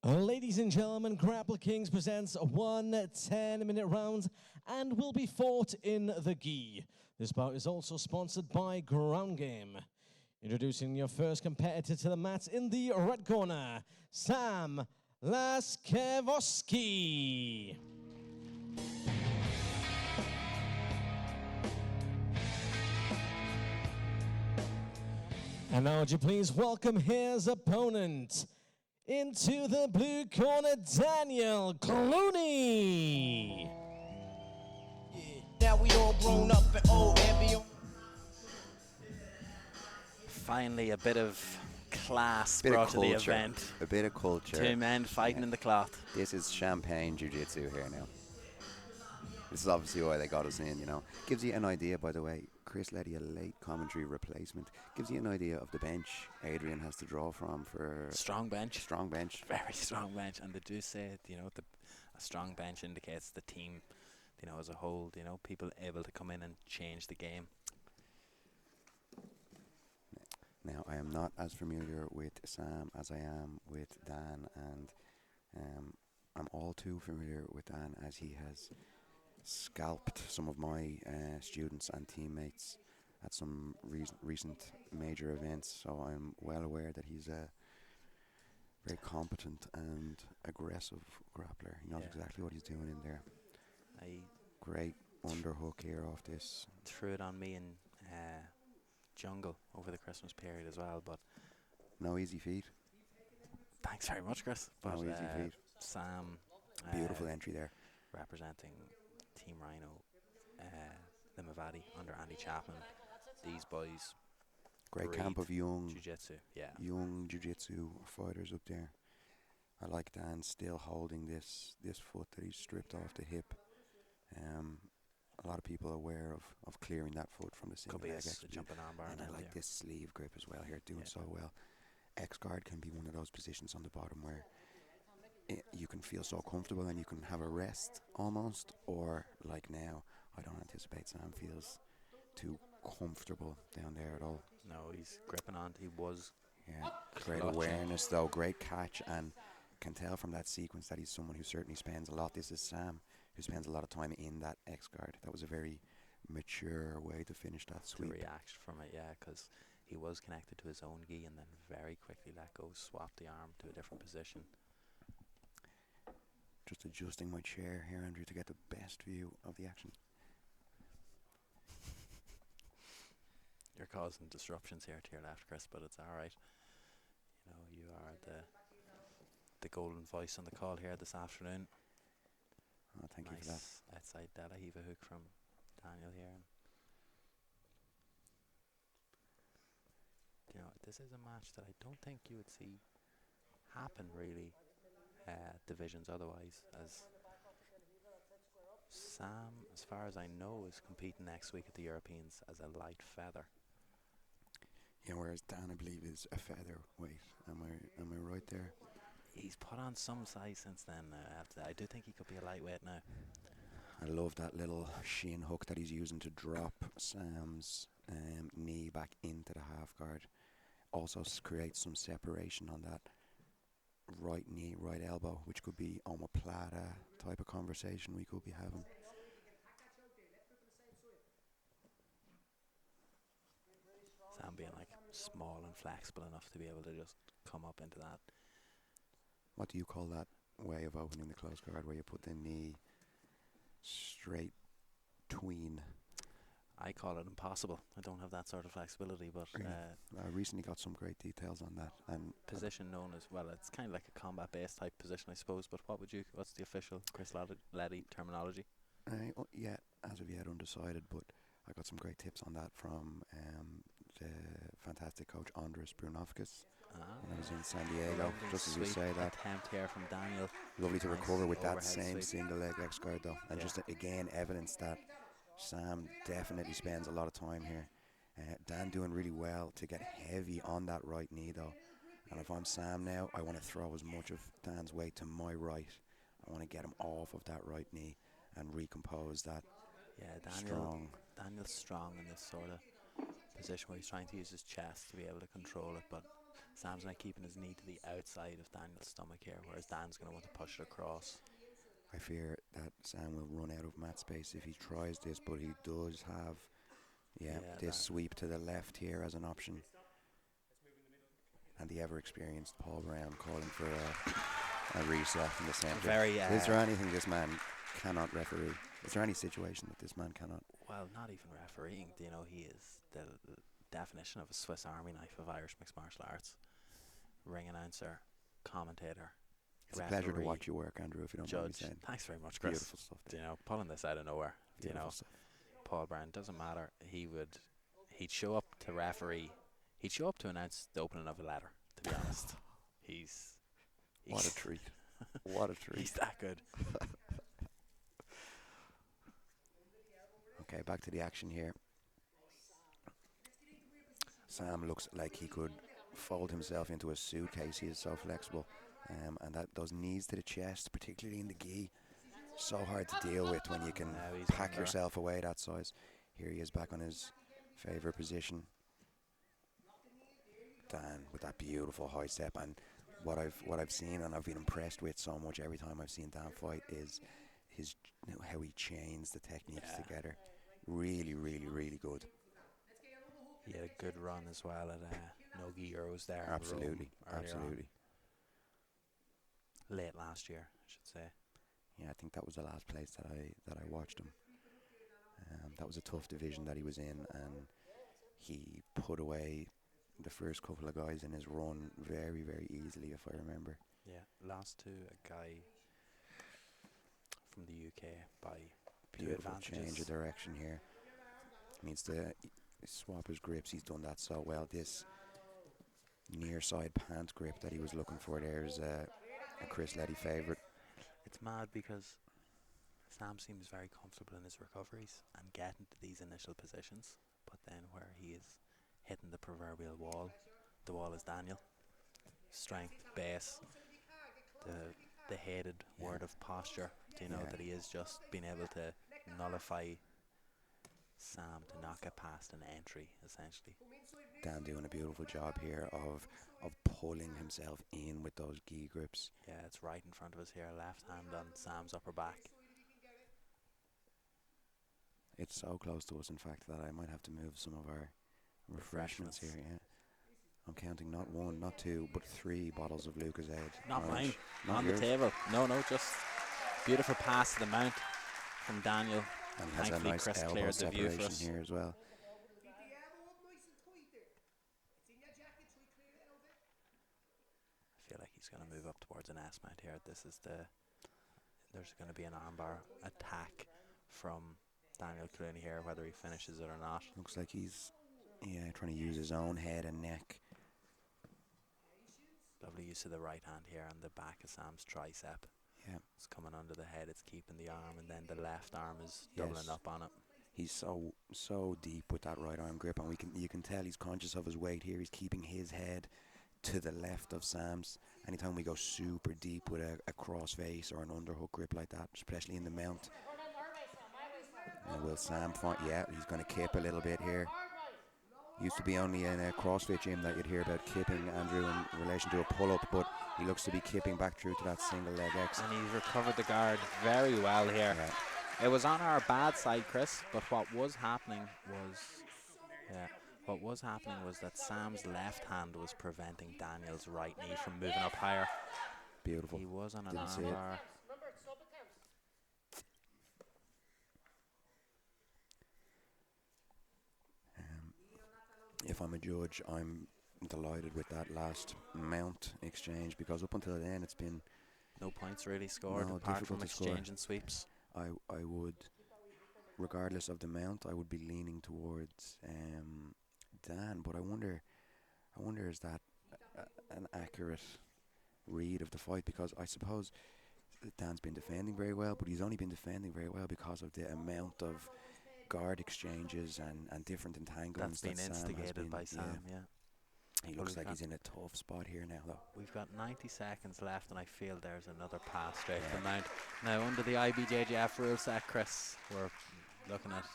Ladies and gentlemen, Grapple Kings presents one 10-minute round and will be fought in the gi. This bout is also sponsored by Ground Game. Introducing your first competitor to the mat in the red corner, Sam Laschevoski. And now would you please welcome his opponent. Into the blue corner, Daniel Clooney. Yeah. Now we all grown up and old and beyond. Finally, a bit of class Bit brought of to the culture. event. A bit of culture. Two men fighting in the cloth. This is champagne jiu-jitsu here now. This is obviously why they got us in, you know. Gives you an idea, by the way, Chris Letty, a late commentary replacement, gives you an idea of the bench Adrian has to draw from for... Strong bench. Strong bench. Very strong bench. And they do say, a strong bench indicates the team, as a whole, people able to come in and change the game. Now, I am not as familiar with Sam as I am with Dan, and I'm all too familiar with Dan as he has scalped some of my students and teammates at some recent major events, so I'm well aware that he's a very competent and aggressive grappler. He knows exactly what he's doing in there. Great underhook here off this. Threw it on me in jungle over the Christmas period as well, but no easy feat. Thanks very much, Chris. But, no easy feat. Sam, beautiful entry there, representing Team Rhino, the Mavati under Andy Chapman. These boys, great camp of young jiu-jitsu, young jiu-jitsu fighters up there. I like Dan still holding this foot that he's stripped off the hip. A lot of people are aware of clearing that foot from the single leg a jumping armbar. And I like this sleeve grip as well here, doing so well. X-guard can be one of those positions on the bottom where you can feel so comfortable and you can have a rest almost, or like now, I don't anticipate Sam feels too comfortable down there at all. No, he's gripping on. He was. Yeah, great awareness though, great catch, and can tell from that sequence that he's someone who certainly spends a lot. This is Sam, who spends a lot of time in that X-guard. That was a very mature way to finish that sweep. To react from it, because he was connected to his own gi and then very quickly let go, swapped the arm to a different position. Just adjusting my chair here, Andrew, to get the best view of the action. You're causing disruptions here to your left, Chris, but it's all right. You are the golden voice on the call here this afternoon. Oh, thank you for that. Outside Tallaght hook from Daniel here. This is a match that I don't think you would see happen really. Divisions otherwise, as Sam, as far as I know, is competing next week at the Europeans as a light feather. Yeah, whereas Dan, I believe, is a featherweight. Am I right there? He's put on some size since then. I do think he could be a lightweight now. I love that little shin hook that he's using to drop Sam's knee back into the half guard. Also creates some separation on that right knee, right elbow, which could be omoplata type of conversation we could be having. Sam being small and flexible enough to be able to just come up into that. What do you call that way of opening the close guard, where you put the knee straight tween? I call it impossible. I don't have that sort of flexibility, but I recently got some great details on that. And position known as, well, it's kind of like a combat-based type position, I suppose. But what's the official Chris Letty terminology? Yeah, as of yet undecided, but I got some great tips on that from the fantastic coach Andres Brunovskis when I was in San Diego. Just as you say that. Attempt here from Daniel. Lovely to recover with that same sweep. single leg X guard though, and just again evidence that Sam definitely spends a lot of time here. Dan doing really well to get heavy on that right knee though. And if I'm Sam now, I want to throw as much of Dan's weight to my right. I want to get him off of that right knee and recompose that. Yeah, Daniel's strong in this sort of position where he's trying to use his chest to be able to control it, but Sam's now keeping his knee to the outside of Daniel's stomach here, whereas Dan's going to want to push it across. I fear that Sam will run out of mat space if he tries this, but he does have, this sweep to the left here as an option. And the ever-experienced Paul Brown calling for a reset in the centre. Is there anything this man cannot referee? Is there any situation that this man cannot? Well, not even refereeing. You know, he is the definition of a Swiss Army knife of Irish mixed martial arts. Ring announcer, commentator, it's a pleasure to watch you work, Andrew, if you don't mind me saying. Thanks very much, Chris. Beautiful stuff. You know, pulling this out of nowhere. Beautiful you know, stuff. Paul Paul Brown, doesn't matter. He'd show up to referee. He'd show up to announce the opening of a ladder, to be honest. He's what a treat. What a treat. He's that good. Okay, back to the action here. Sam looks like he could fold himself into a suitcase. He is so flexible. And those knees to the chest, particularly in the gi, so hard to deal with when you can pack yourself away that size. Here he is back on his favourite position. Dan with that beautiful high step, and what I've seen and I've been impressed with so much every time I've seen Dan fight is how he chains the techniques together. Really, really, really good. He had a good run as well at Nogi Euros there. Absolutely, absolutely. Late last year, I should say. Yeah, I think that was the last place that I watched him. That was a tough division that he was in, and he put away the first couple of guys in his run very, very easily, if I remember. Yeah, lost to a guy from the UK by beautiful change of direction here. Needs to swap his grips. He's done that so well. This near side pant grip that he was looking for there is a Chris Letty favourite. It's mad because Sam seems very comfortable in his recoveries and getting to these initial positions, but then where he is hitting the proverbial wall, the wall is Daniel. Strength, base, the hated word of posture. Do you know that he is just being able to nullify Sam to knock it past an entry, essentially. Dan doing a beautiful job here of pulling himself in with those gi grips. Yeah, it's right in front of us here, left hand on Sam's upper back. It's so close to us, in fact, that I might have to move some of our refreshments here. Yeah, I'm counting not one, not two, but 3 bottles of Lucozade. Not mine. Not on yours. The table. No, just beautiful pass to the mount from Daniel. And he has a Thankfully, nice Chris elbow cleared the view for separation us. here as well. I feel like he's going to move up towards an S mount here. There's going to be an armbar attack from Daniel Clooney here, whether he finishes it or not. Looks like he's trying to use his own head and neck. Lovely use of the right hand here on the back of Sam's tricep. Yeah, it's coming under the head, it's keeping the arm, and then the left arm is doubling up on it. He's so deep with that right arm grip, and you can tell he's conscious of his weight here. He's keeping his head to the left of Sam's. Anytime we go super deep with a cross face or an underhook grip like that, especially in the mount. And will Sam find? Yeah, he's going to kip a little bit here. Used to be only in a CrossFit gym that you'd hear about kipping, Andrew, in relation to a pull-up, but he looks to be kipping back through to that single leg X. And he's recovered the guard very well here. Yeah. It was on our bad side, Chris, but what was happening was that Sam's left hand was preventing Daniel's right knee from moving up higher. Beautiful. He was on an Didn't see it. armbar. If I'm a judge, I'm delighted with that last mount exchange, because up until then it's been no points really scored apart from exchanging sweeps. I would, regardless of the mount, I would be leaning towards Dan, but I wonder is that an accurate read of the fight, because I suppose Dan's been defending very well, but he's only been defending very well because of the amount of guard exchanges and different entanglements that's been instigated by Sam. Yeah. He looks like he's in a tough spot here now, though. We've got 90 seconds left, and I feel there's another pass straight to the mount. Now, under the IBJJF rule set, Chris, we're looking at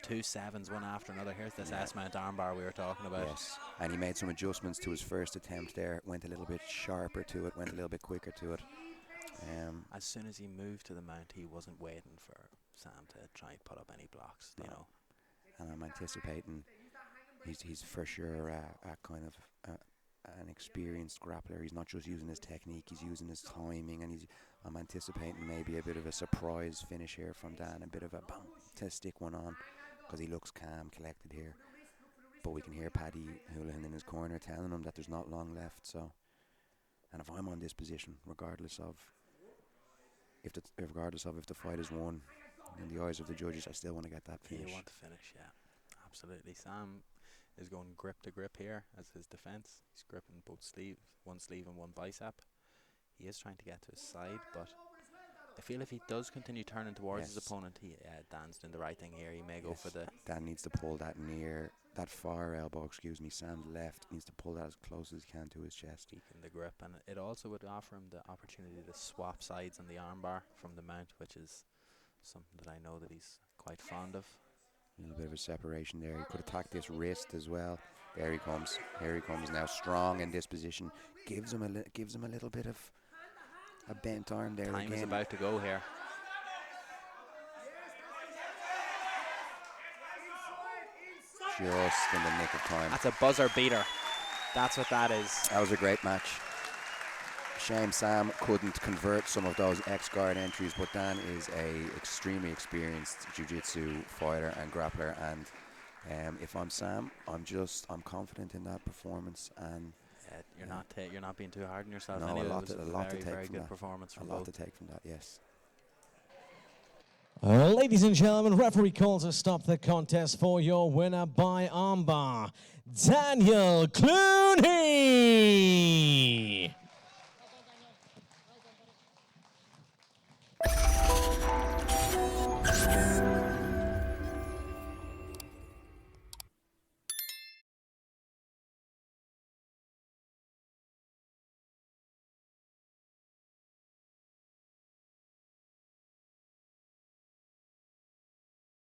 two sevens, one after another. Here's this S-mount armbar we were talking about. Yes, and he made some adjustments to his first attempt there. Went a little bit sharper to it, went a little bit quicker to it. As soon as he moved to the mount, he wasn't waiting for Sam to try and put up any blocks, you know. And I'm anticipating he's for sure a kind of an experienced grappler. He's not just using his technique, he's using his timing, and I'm anticipating maybe a bit of a surprise finish here from Dan, a bit of a boom to stick one on, because he looks calm, collected here. But we can hear Paddy Houlihan in his corner telling him that there's not long left. So, and if I'm on this position, regardless of if the fight is won, in the eyes of the judges, I still want to get that finish. You want to finish, yeah, absolutely. Sam is going grip to grip here as his defense. He's gripping both sleeves, one sleeve and one bicep. He is trying to get to his side, but I feel if he does continue turning towards his opponent, Dan's doing the right thing here. He may go for the... Dan needs to pull that far elbow, Sam's left needs to pull that as close as he can to his chest. Keeping the grip, and it also would offer him the opportunity to swap sides on the armbar from the mount, which is something that I know that he's quite fond of. A little bit of a separation there. He could attack this wrist as well. There he comes. Here he comes now, strong in this position. Gives him a little bit of a bent arm there. Time again. is about to go here. Just in the nick of time. That's a buzzer beater. That's what that is. That was a great match. Shame Sam couldn't convert some of those X-guard entries, but Dan is a extremely experienced jiu-jitsu fighter and grappler, and if I'm Sam, I'm confident in that performance, and you're not being too hard on yourself. No, anyway. a lot It was to take very from good that. performance from a lot both. to take from that. Yes. Ladies and gentlemen, referee calls a stop the contest for your winner by armbar, Daniel Clooney.